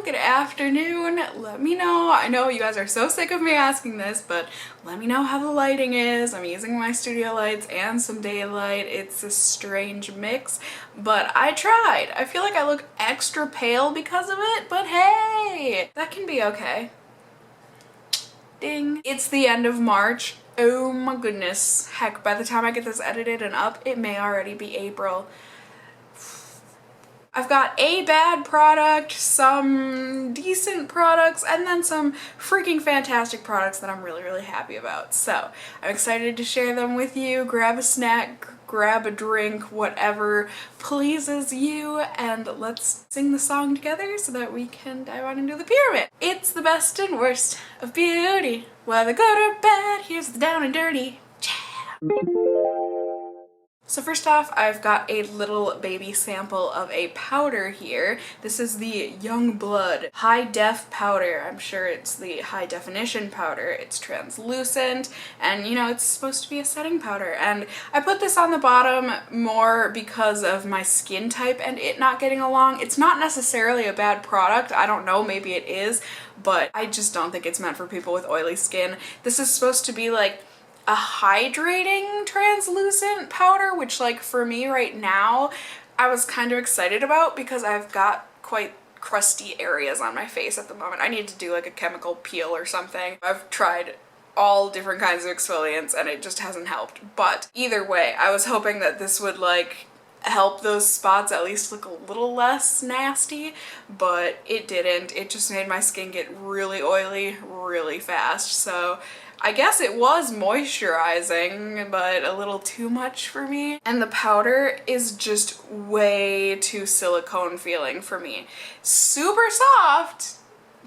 good afternoon. Let me know. I know you guys are so sick of me asking this, but let me know how the lighting is. I'm using my studio lights and some daylight. It's a strange mix, but I tried. I feel like I look extra pale because of it, but hey, that can be okay. Ding. It's the end of March. Oh my goodness. Heck, by the time I get this edited and up, it may already be April. I've got a bad product, some decent products, and then some freaking fantastic products that I'm really happy about. So I'm excited to share them with you. Grab a snack, grab a drink, whatever pleases you, and let's sing the song together so that we can dive on into the pyramid. It's the best and worst of beauty. Whether good or bad, here's the down and dirty. Yeah. So first off, I've got a little baby sample of a powder here. This is the Youngblood High Def Powder. I'm sure it's the high definition powder. It's translucent and, you know, it's supposed to be a setting powder. And I put this on the bottom more because of my skin type and it not getting along. It's not necessarily a bad product. I don't know, maybe it is, but I just don't think it's meant for people with oily skin. This is supposed to be like a hydrating translucent powder, which like for me right now I was kind of excited about because I've got quite crusty areas on my face at the moment. I need to do like a chemical peel or something. I've tried all different kinds of exfoliants and it just hasn't helped. But either way, I was hoping that this would like help those spots at least look a little less nasty, but it didn't. It just made my skin get really oily really fast. So I guess it was moisturizing, but a little too much for me. And the powder is just way too silicone feeling for me. Super soft,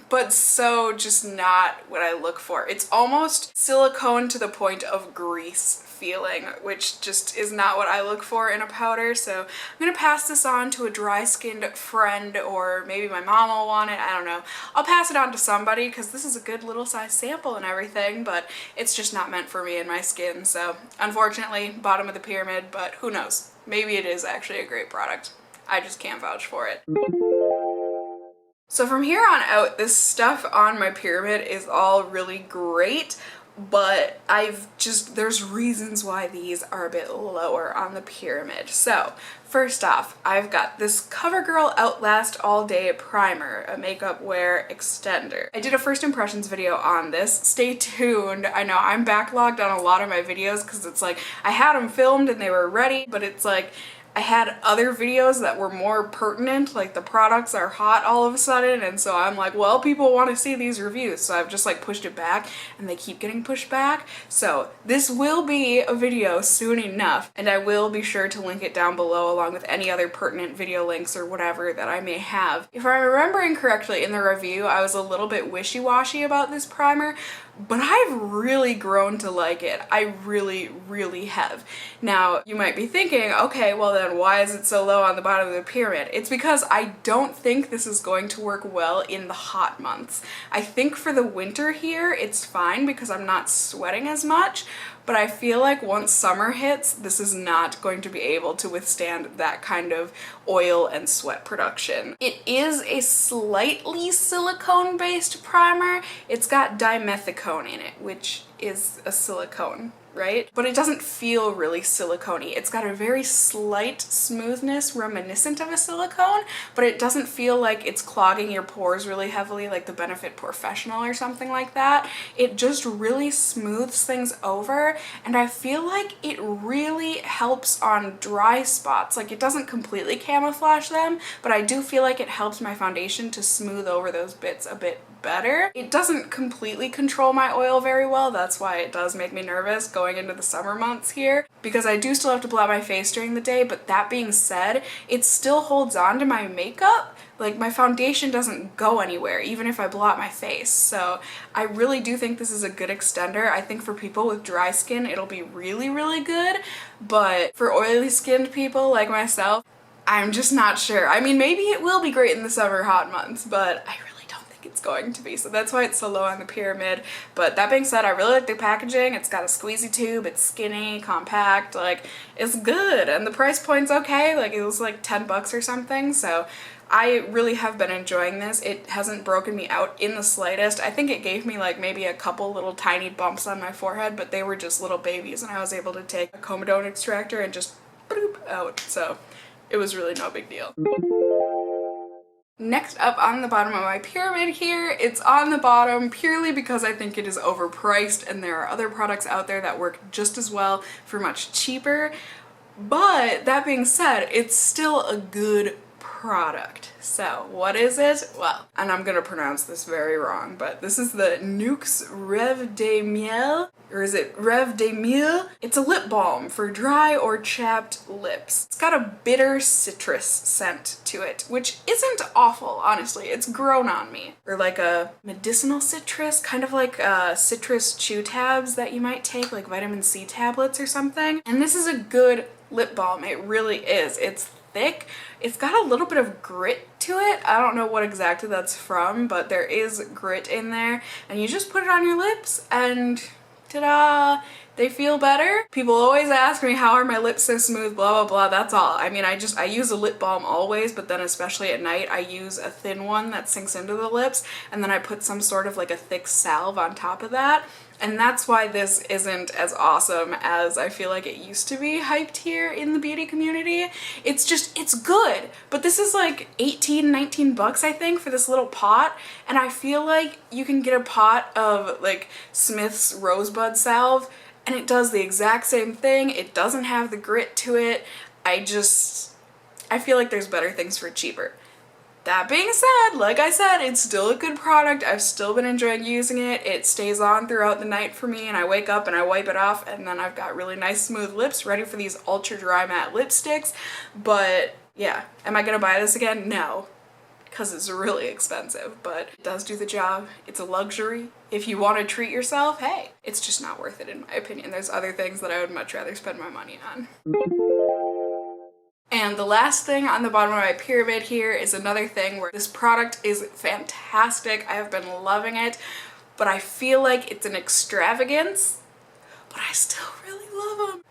but so just not what I look for. It's almost silicone to the point of grease feeling, which just is not what I look for in a powder. So I'm gonna pass this on to a dry skinned friend, or maybe my mom will want it, I don't know. I'll pass it on to somebody because this is a good little size sample and everything, but it's just not meant for me and my skin. So unfortunately, bottom of the pyramid, but who knows? Maybe it is actually a great product. I just can't vouch for it. So from here on out, this stuff on my pyramid is all really great, but there's reasons why these are a bit lower on the pyramid. So first off, I've got this CoverGirl Outlast All Day Primer, a makeup wear extender. I did a first impressions video on this. Stay tuned. I know I'm backlogged on a lot of my videos because it's like I had them filmed and they were ready, but it's like I had other videos that were more pertinent, like the products are hot all of a sudden, and so I'm like, well, people want to see these reviews, so I've just like pushed it back and they keep getting pushed back. So this will be a video soon enough, and I will be sure to link it down below along with any other pertinent video links or whatever that I may have. If I'm remembering correctly in the review, I was a little bit wishy-washy about this primer, but I've really grown to like it. I really have. Now, you might be thinking, okay, well then why is it so low on the bottom of the pyramid? It's because I don't think this is going to work well in the hot months. I think for the winter here, it's fine because I'm not sweating as much, but I feel like once summer hits, this is not going to be able to withstand that kind of oil and sweat production. It is a slightly silicone-based primer. It's got dimethicone in it, which is a silicone, right? But it doesn't feel really silicone-y. It's got a very slight smoothness reminiscent of a silicone, but it doesn't feel like it's clogging your pores really heavily like the Benefit Professional or something like that. It just really smooths things over, and I feel like it really helps on dry spots. Like it doesn't completely camouflage them, but I do feel like it helps my foundation to smooth over those bits a bit better. It doesn't completely control my oil very well. That's why it does make me nervous going into the summer months here, because I do still have to blot my face during the day, but that being said, it still holds on to my makeup. Like my foundation doesn't go anywhere even if I blot my face. So I really do think this is a good extender. I think for people with dry skin it'll be really good, but for oily skinned people like myself, I'm just not sure. I mean, maybe it will be great in the summer hot months, but I really don't think it's going to be, so that's why it's so low on the pyramid. But that being said, I really like the packaging. It's got a squeezy tube, it's skinny, compact, like it's good, and the price point's okay. Like it was like 10 bucks or something, so I really have been enjoying this. It hasn't broken me out in the slightest. I think it gave me like maybe a couple little tiny bumps on my forehead, but they were just little babies, and I was able to take a comedone extractor and just boop out. So it was really no big deal. Next up on the bottom of my pyramid here, it's on the bottom purely because I think it is overpriced and there are other products out there that work just as well for much cheaper. But that being said, it's still a good product. So what is it? Well, and I'm gonna pronounce this very wrong, but this is the Nukes Rev Damia, or is it Rev Damia? It's a lip balm for dry or chapped lips. It's got a bitter citrus scent to it, which isn't awful, honestly. It's grown on me. Or like a medicinal citrus, kind of like citrus chew tabs that you might take, like vitamin C tablets or something. And this is a good lip balm. It really is. It's thick. It's got a little bit of grit to it. I don't know what exactly that's from, but there is grit in there. And you just put it on your lips and ta-da! They feel better. People always ask me, how are my lips so smooth, blah blah blah. That's all. I mean, I use a lip balm always, but then especially at night I use a thin one that sinks into the lips, and then I put some sort of like a thick salve on top of that. And that's why this isn't as awesome as I feel like it used to be hyped here in the beauty community. It's good, but this is like 18, 19 bucks I think for this little pot, and I feel like you can get a pot of like Smith's Rosebud salve and it does the exact same thing. It doesn't have the grit to it. I feel like there's better things for cheaper. That being said, like I said, it's still a good product. I've still been enjoying using it. It stays on throughout the night for me, and I wake up and I wipe it off, and then I've got really nice smooth lips ready for these ultra dry matte lipsticks. But yeah, am I gonna buy this again? No, because it's really expensive, but it does do the job. It's a luxury. If you want to treat yourself, hey, it's just not worth it in my opinion. There's other things that I would much rather spend my money on. And the last thing on the bottom of my pyramid here is another thing where this product is fantastic. I have been loving it, but I feel like it's an extravagance, but I still really love them.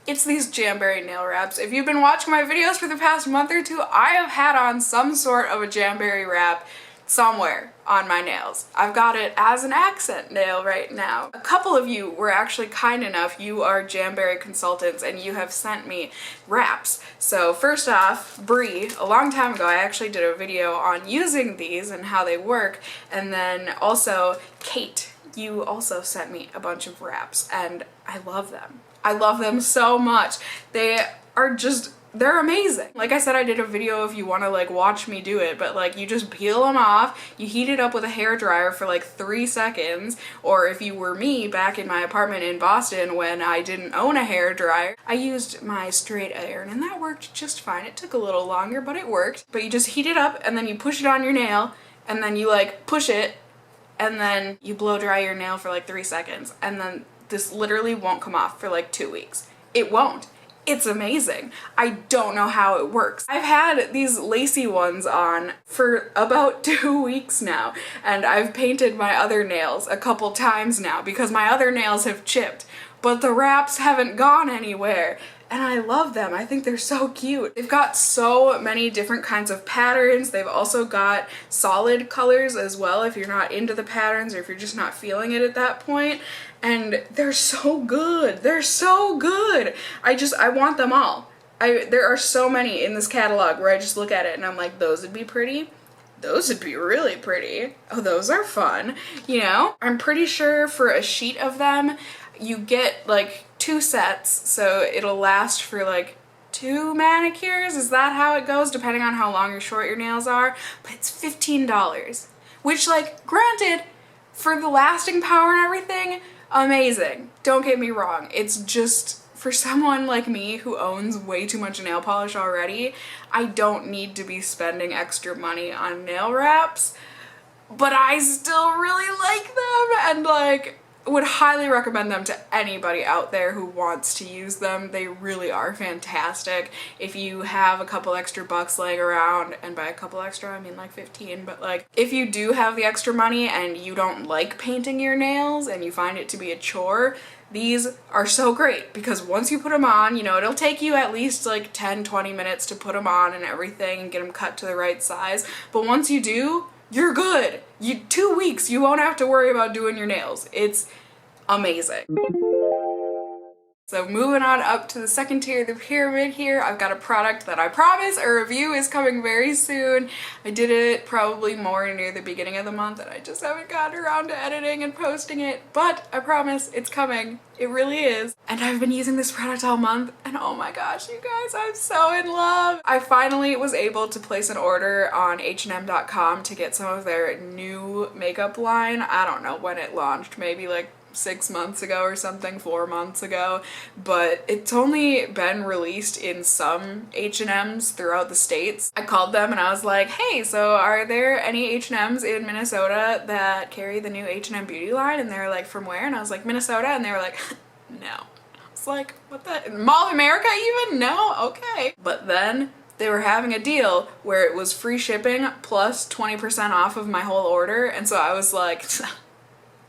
It's these Jamberry nail wraps. If you've been watching my videos for the past month or two, I have had on some sort of a Jamberry wrap somewhere on my nails. I've got it as an accent nail right now. A couple of you were actually kind enough, you are Jamberry consultants, and you have sent me wraps. So first off, Bree, a long time ago I actually did a video on using these and how they work, and then also Kate, you also sent me a bunch of wraps, and I love them. I love them so much. They're amazing. Like I said, I did a video if you want to like watch me do it, but like you just peel them off, you heat it up with a hair dryer for like 3 seconds, or if you were me back in my apartment in Boston when I didn't own a hair dryer, I used my straight iron and that worked just fine. It took a little longer, but it worked. But you just heat it up and then you push it on your nail and then you like push it and then you blow dry your nail for like 3 seconds, and then this literally won't come off for like 2 weeks. It won't. It's amazing. I don't know how it works. I've had these lacy ones on for about 2 weeks now, and I've painted my other nails a couple times now because my other nails have chipped, but the wraps haven't gone anywhere. And I love them. I think they're so cute. They've got so many different kinds of patterns. They've also got solid colors as well if you're not into the patterns or if you're just not feeling it at that point. And they're so good. They're so good. I want them all. There are so many in this catalog where I just look at it and I'm like, those would be pretty. Those would be really pretty. Oh, those are fun. You know? I'm pretty sure for a sheet of them, you get like 2 sets, so it'll last for like 2 manicures. Is that how it goes? Depending on how long or short your nails are. But it's $15. Which, like, granted, for the lasting power and everything, amazing. Don't get me wrong. It's just, for someone like me who owns way too much nail polish already, I don't need to be spending extra money on nail wraps. But I still really like them, and like, would highly recommend them to anybody out there who wants to use them. They really are fantastic. If you have a couple extra bucks laying around, and by a couple extra I mean like 15, but like if you do have the extra money and you don't like painting your nails and you find it to be a chore, These are so great because once you put them on, you know, it'll take you at least like 10-20 minutes to put them on and everything and get them cut to the right size. But once you do, you're good. 2 weeks, you won't have to worry about doing your nails. It's amazing. So moving on up to the second tier of the pyramid here, I've got a product that I promise a review is coming very soon. I did it probably more near the beginning of the month and I just haven't gotten around to editing and posting it, but I promise it's coming. It really is. And I've been using this product all month and oh my gosh, you guys, I'm so in love. I finally was able to place an order on H&M.com to get some of their new makeup line. I don't know when it launched, maybe like 6 months ago or something, 4 months ago, but it's only been released in some H&Ms throughout the states. I called them and I was like, hey, so are there any H&Ms in Minnesota that carry the new H&M beauty line? And they were like, from where? And I was like, Minnesota? And they were like, no. I was like, what the? Mall of America even? No? Okay. But then they were having a deal where it was free shipping plus 20% off of my whole order, and so I was like,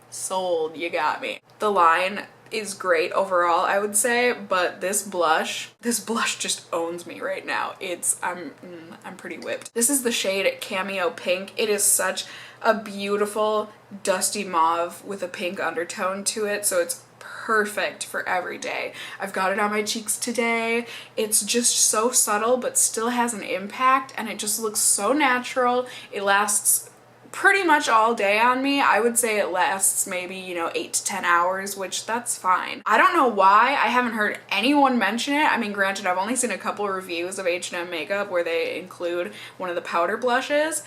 sold, you got me. The line is great overall, I would say, but this blush just owns me right now. I'm pretty whipped. This is the shade Cameo Pink. It is such a beautiful dusty mauve with a pink undertone to it, so it's perfect for every day. I've got it on my cheeks today. It's just so subtle but still has an impact and it just looks so natural. It lasts pretty much all day on me. I would say it lasts maybe, you know, 8 to 10 hours, which that's fine. I don't know why I haven't heard anyone mention it. I mean, granted, I've only seen a couple reviews of H&M makeup where they include one of the powder blushes.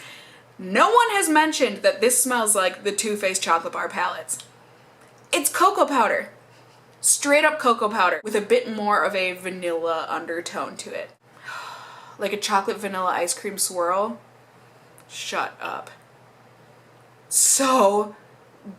No one has mentioned that this smells like the Too Faced chocolate bar palettes. It's cocoa powder. Straight up cocoa powder with a bit more of a vanilla undertone to it. Like a chocolate vanilla ice cream swirl. Shut up. So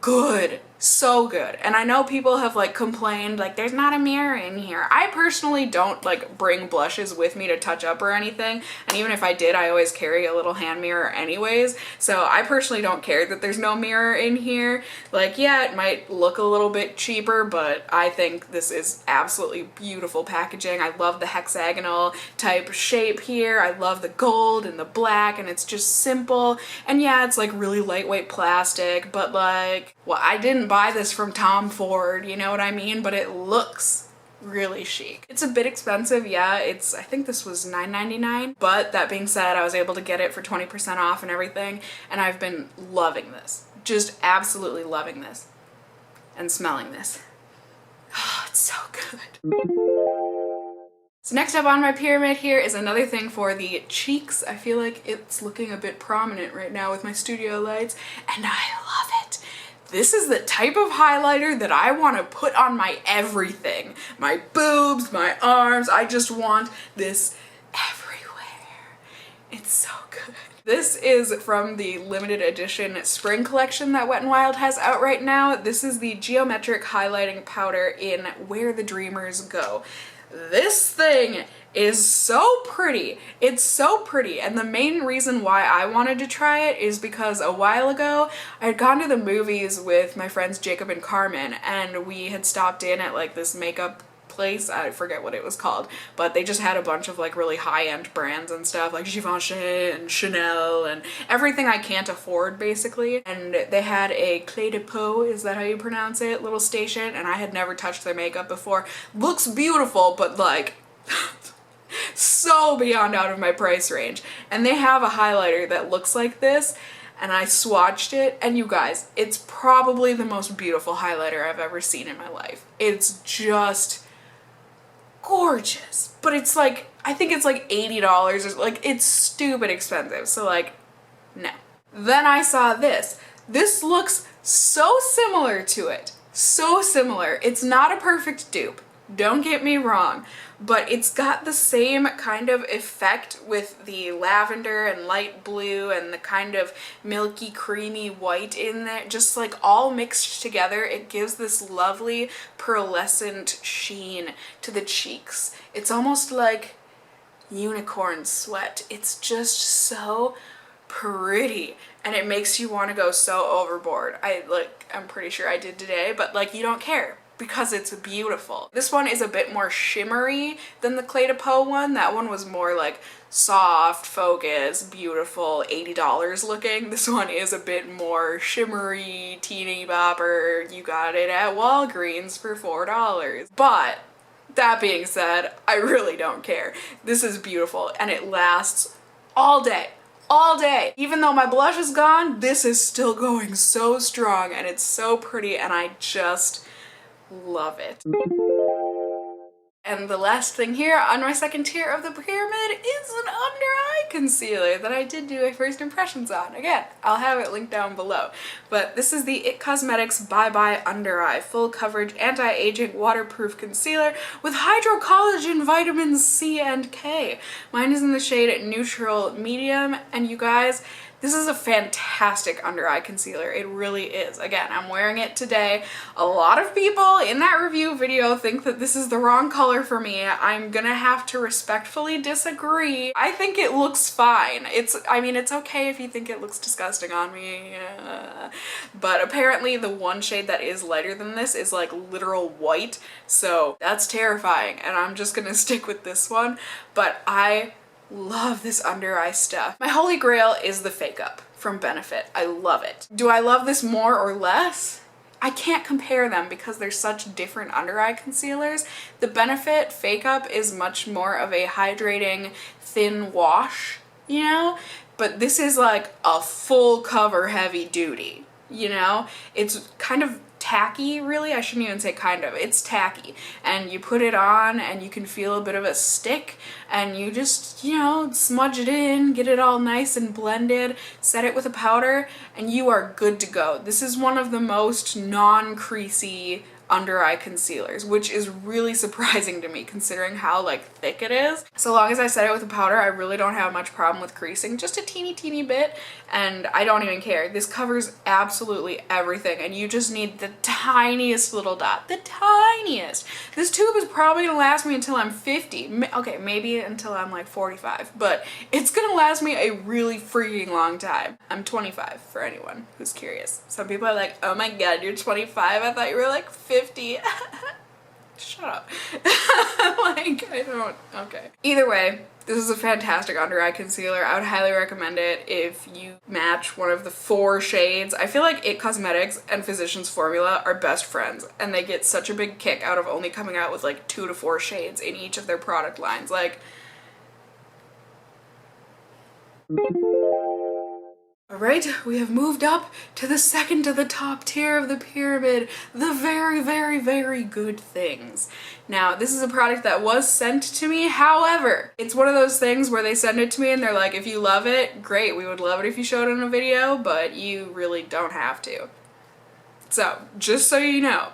good. So good. And I know people have like complained like there's not a mirror in here. I personally don't like bring blushes with me to touch up or anything, and even if I did, I always carry a little hand mirror anyways, so I personally don't care that there's no mirror in here. Like, yeah, it might look a little bit cheaper, but I think this is absolutely beautiful packaging. I love the hexagonal type shape here. I love the gold and the black, and it's just simple. And yeah, it's like really lightweight plastic, but like, well, I didn't buy this from Tom Ford, you know what I mean? But it looks really chic. It's a bit expensive, yeah. I think this was $9.99, but that being said, I was able to get it for 20% off and everything, and I've been loving this. Just absolutely loving this. And smelling this. Oh, it's so good. So next up on my pyramid here is another thing for the cheeks. I feel like it's looking a bit prominent right now with my studio lights, and I love it. This is the type of highlighter that I want to put on my everything. My boobs, my arms, I just want this everywhere. It's so good. This is from the limited edition spring collection that Wet n Wild has out right now. This is the Geometric Highlighting Powder in Where the Dreamers Go. This thing is so pretty. It's so pretty, and the main reason why I wanted to try it is because a while ago I had gone to the movies with my friends Jacob and Carmen, and we had stopped in at like this makeup place. I forget what it was called, but they just had a bunch of like really high-end brands and stuff like Givenchy and Chanel and everything I can't afford basically. And they had a Clé de Peau, is that how you pronounce it, little station, and I had never touched their makeup before. Looks beautiful, but like so beyond out of my price range. And they have a highlighter that looks like this, and I swatched it, and you guys, it's probably the most beautiful highlighter I've ever seen in my life. It's just gorgeous, but it's like, I think it's like $80 or like, it's stupid expensive, so like, no. Then I saw this. This looks so similar to it. So similar. It's not a perfect dupe, don't get me wrong, but it's got the same kind of effect with the lavender and light blue and the kind of milky creamy white in there, just like all mixed together. It gives this lovely pearlescent sheen to the cheeks. It's almost like unicorn sweat. It's just so pretty, and it makes you want to go so overboard. I'm pretty sure I did today, but like, you don't care because it's beautiful. This one is a bit more shimmery than the Clé de Peau one. That one was more like soft, focus, beautiful, $80 looking. This one is a bit more shimmery, teeny bopper. You got it at Walgreens for $4. But that being said, I really don't care. This is beautiful and it lasts all day. All day. Even though my blush is gone, this is still going so strong and it's so pretty and I just love it. And the last thing here on my second tier of the pyramid is an under eye concealer that I did do a first impressions on. Again, I'll have it linked down below. But this is the IT Cosmetics Bye Bye Under Eye Full Coverage Anti-Aging Waterproof Concealer with Hydrocollagen Vitamins C and K. Mine is in the shade Neutral Medium, and you guys, this is a fantastic under eye concealer. It really is. Again, I'm wearing it today. A lot of people in that review video think that this is the wrong color for me. I'm gonna have to respectfully disagree. I think it looks fine. I mean, it's okay if you think it looks disgusting on me. But apparently the one shade that is lighter than this is like literal white. So that's terrifying. And I'm just gonna stick with this one. But I love this under eye stuff. My holy grail is the Fake Up from Benefit. I love it. Do I love this more or less? I can't compare them because they're such different under eye concealers. The Benefit Fake Up is much more of a hydrating thin wash, you know? But this is like a full cover heavy duty, you know? It's kind of tacky, really. I shouldn't even say kind of. It's tacky. And you put it on and you can feel a bit of a stick and you just, you know, smudge it in, get it all nice and blended, set it with a powder, and you are good to go. This is one of the most non-creasy under eye concealers, which is really surprising to me considering how like thick it is. So long as I set it with a powder, I really don't have much problem with creasing, just a teeny bit, and I don't even care. This covers absolutely everything and you just need the tiniest little dot, the tiniest. This tube is probably gonna last me until I'm 50. Okay, maybe until I'm like 45, but it's gonna last me a really freaking long time. I'm 25 for anyone who's curious. Some people are like, oh my god, you're 25? I thought you were like 50. Shut up. Like, I don't, okay. Either way, this is a fantastic under eye concealer. I would highly recommend it if you match one of the 4 shades. I feel like IT Cosmetics and Physicians Formula are best friends and they get such a big kick out of only coming out with like 2 to 4 shades in each of their product lines. Like, alright, we have moved up to the second to the top tier of the pyramid, the very, very, very good things. Now, this is a product that was sent to me, however, it's one of those things where they send it to me and they're like, if you love it, great, we would love it if you showed it in a video, but you really don't have to. So, just so you know,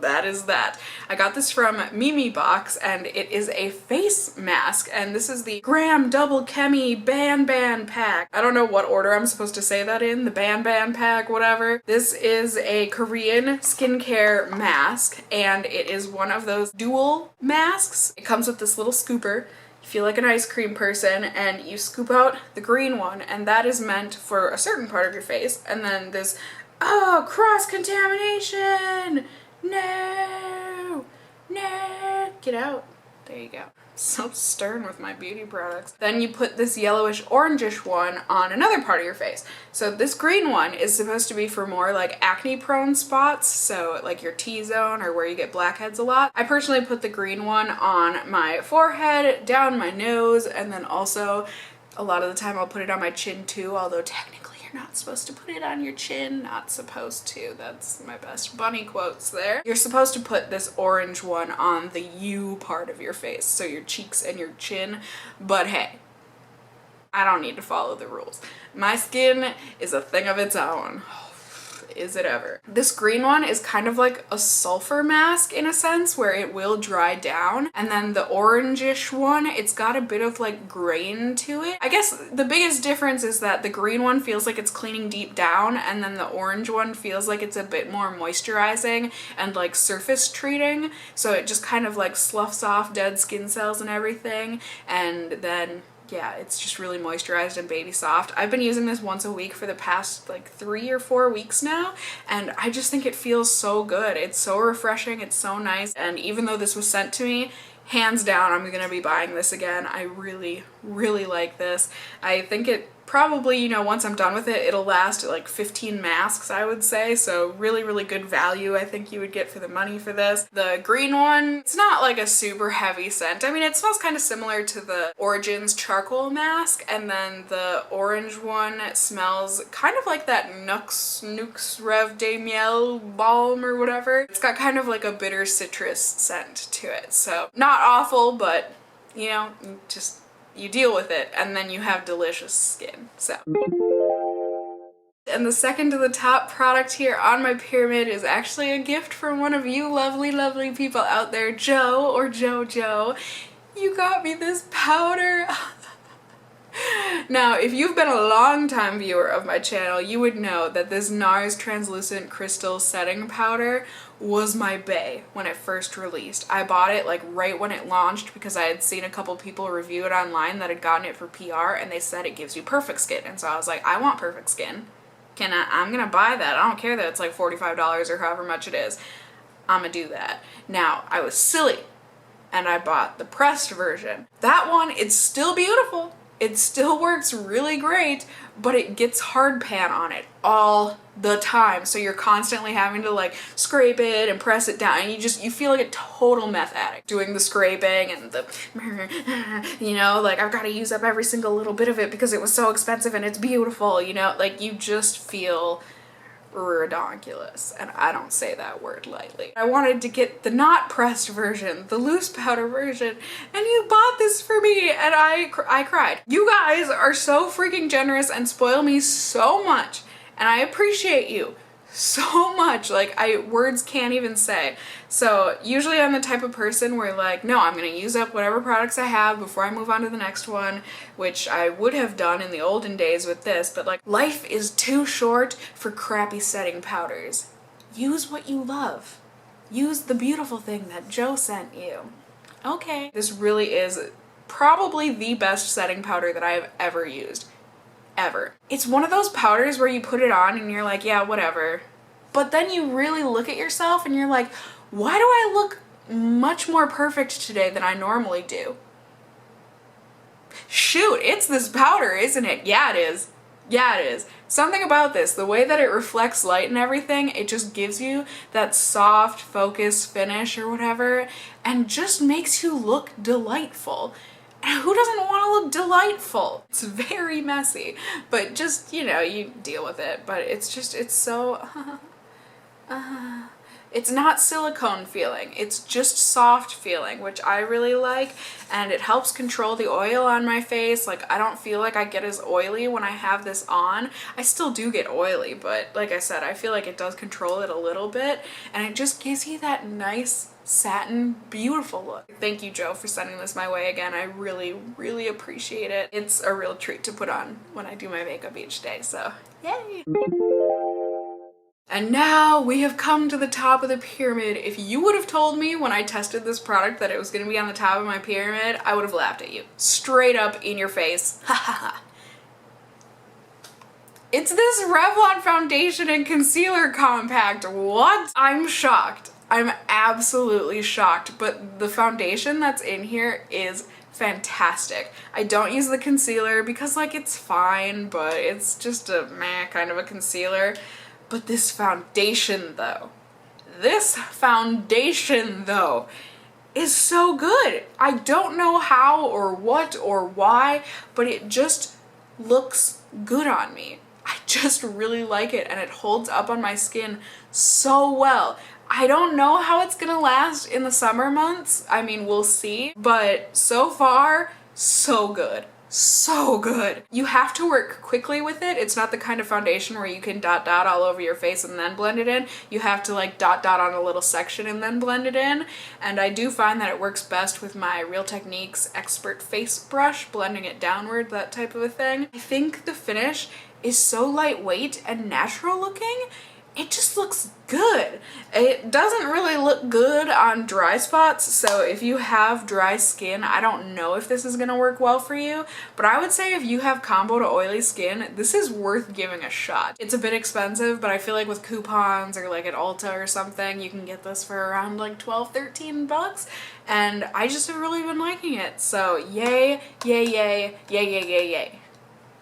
that is that. I got this from Mimi Box and it is a face mask and this is the Gram Double Chemi Ban Pack. I don't know what order I'm supposed to say that in, the Ban Pack, whatever. This is a Korean skincare mask and it is one of those dual masks. It comes with this little scooper. You feel like an ice cream person and you scoop out the green one and that is meant for a certain part of your face, and then this, oh, cross-contamination! No! No! Get out. There you go. So stern with my beauty products. Then you put this yellowish orangish one on another part of your face. So this green one is supposed to be for more like acne prone spots, so like your T-zone or where you get blackheads a lot. I personally put the green one on my forehead, down my nose, and then also a lot of the time I'll put it on my chin too, although technically you're not supposed to put it on your chin. Not supposed to. That's my best bunny quotes there. You're supposed to put this orange one on the U part of your face, so your cheeks and your chin, but hey, I don't need to follow the rules. My skin is a thing of its own. Is it ever. This green one is kind of like a sulfur mask in a sense where it will dry down, and then the orangish one, it's got a bit of like grain to it. I guess the biggest difference is that the green one feels like it's cleaning deep down and then the orange one feels like it's a bit more moisturizing and like surface treating, so it just kind of like sloughs off dead skin cells and everything and then yeah, it's just really moisturized and baby soft. I've been using this once a week for the past like 3 or 4 weeks now, and I just think it feels so good. It's so refreshing, it's so nice, and even though this was sent to me, hands down, I'm gonna be buying this again. I really, really like this. I think it probably, you know, once I'm done with it, it'll last like 15 masks, I would say. So really, really good value I think you would get for the money for this. The green one, it's not like a super heavy scent. I mean, it smells kind of similar to the Origins charcoal mask, and then the orange one smells kind of like that Nukes Rev Damia balm or whatever. It's got kind of like a bitter citrus scent to it. So not awful, but you know, just you deal with it, and then you have delicious skin. So. And the second to the top product here on my pyramid is actually a gift from one of you lovely, lovely people out there, Joe or JoJo. You got me this powder. Now, if you've been a long-time viewer of my channel, you would know that this NARS Translucent Crystal Setting Powder was my bae when it first released. I bought it like right when it launched because I had seen a couple people review it online that had gotten it for PR, and they said it gives you perfect skin. And so I was like, I want perfect skin. I'm gonna buy that. I don't care that it's like $45 or however much it is. I'm gonna do that. Now, I was silly and I bought the pressed version. That one, it's still beautiful. It still works really great, but it gets hard pan on it all the time. So you're constantly having to like scrape it and press it down, and you feel like a total meth addict doing the scraping and the, you know, like I've got to use up every single little bit of it because it was so expensive and it's beautiful, you know, like you just feel redonkulous, and I don't say that word lightly. I wanted to get the not pressed version, the loose powder version, and you bought this for me, and I cried. You guys are so freaking generous and spoil me so much, and I appreciate you so much. Like, words can't even say. So usually I'm the type of person where like, no, I'm gonna use up whatever products I have before I move on to the next one, which I would have done in the olden days with this, but like, life is too short for crappy setting powders. Use what you love. Use the beautiful thing that Joe sent you. Okay. This really is probably the best setting powder that I have ever used. Ever. It's one of those powders where you put it on and you're like, yeah, whatever. But then you really look at yourself and you're like, why do I look much more perfect today than I normally do? Shoot, it's this powder, isn't it? Yeah, it is. Yeah, it is. Something about this, the way that it reflects light and everything, it just gives you that soft focus finish or whatever, and just makes you look delightful. And who doesn't want to look delightful? It's very messy, but just, you know, you deal with it. But it's just, it's so, it's not silicone feeling, it's just soft feeling, which I really like, and it helps control the oil on my face. Like, I don't feel like I get as oily when I have this on. I still do get oily, but like I said, I feel like it does control it a little bit, and it just gives you that nice satin, beautiful look. Thank you, Joe, for sending this my way again. I really, really appreciate it. It's a real treat to put on when I do my makeup each day, so yay! And now we have come to the top of the pyramid. If you would have told me when I tested this product that it was going to be on the top of my pyramid, I would have laughed at you. Straight up in your face. Ha ha ha. It's this Revlon foundation and concealer compact. What? I'm shocked. I'm absolutely shocked, but the foundation that's in here is fantastic. I don't use the concealer because like it's fine, but it's just a meh kind of a concealer. But this foundation though, is so good. I don't know how or what or why, but it just looks good on me. I just really like it, and it holds up on my skin so well. I don't know how it's gonna last in the summer months. I mean, we'll see, but so far, so good. So good. You have to work quickly with it. It's not the kind of foundation where you can dot dot all over your face and then blend it in. You have to like dot dot on a little section and then blend it in. And I do find that it works best with my Real Techniques Expert Face Brush, blending it downward, that type of a thing. I think the finish is so lightweight and natural looking. it just looks good. It doesn't really look good on dry spots, so if you have dry skin, I don't know if this is gonna work well for you, but I would say if you have combo to oily skin, this is worth giving a shot. It's a bit expensive, but I feel like with coupons or like at Ulta or something, you can get this for around like 12, 13 bucks, and I just have really been liking it. So yay, yay, yay, yay, yay, yay, yay.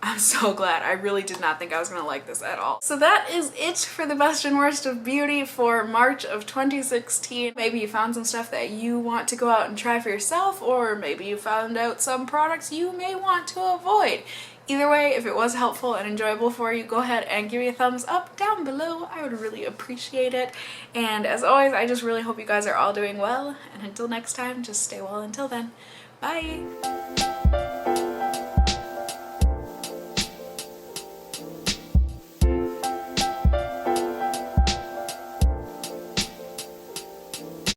I'm so glad. I really did not think I was gonna like this at all. So that is it for the best and worst of beauty for March of 2016. Maybe you found some stuff that you want to go out and try for yourself, or maybe you found out some products you may want to avoid. Either way, if it was helpful and enjoyable for you, go ahead and give me a thumbs up down below. I would really appreciate it. And as always, I just really hope you guys are all doing well. And until next time, just stay well until then. Bye!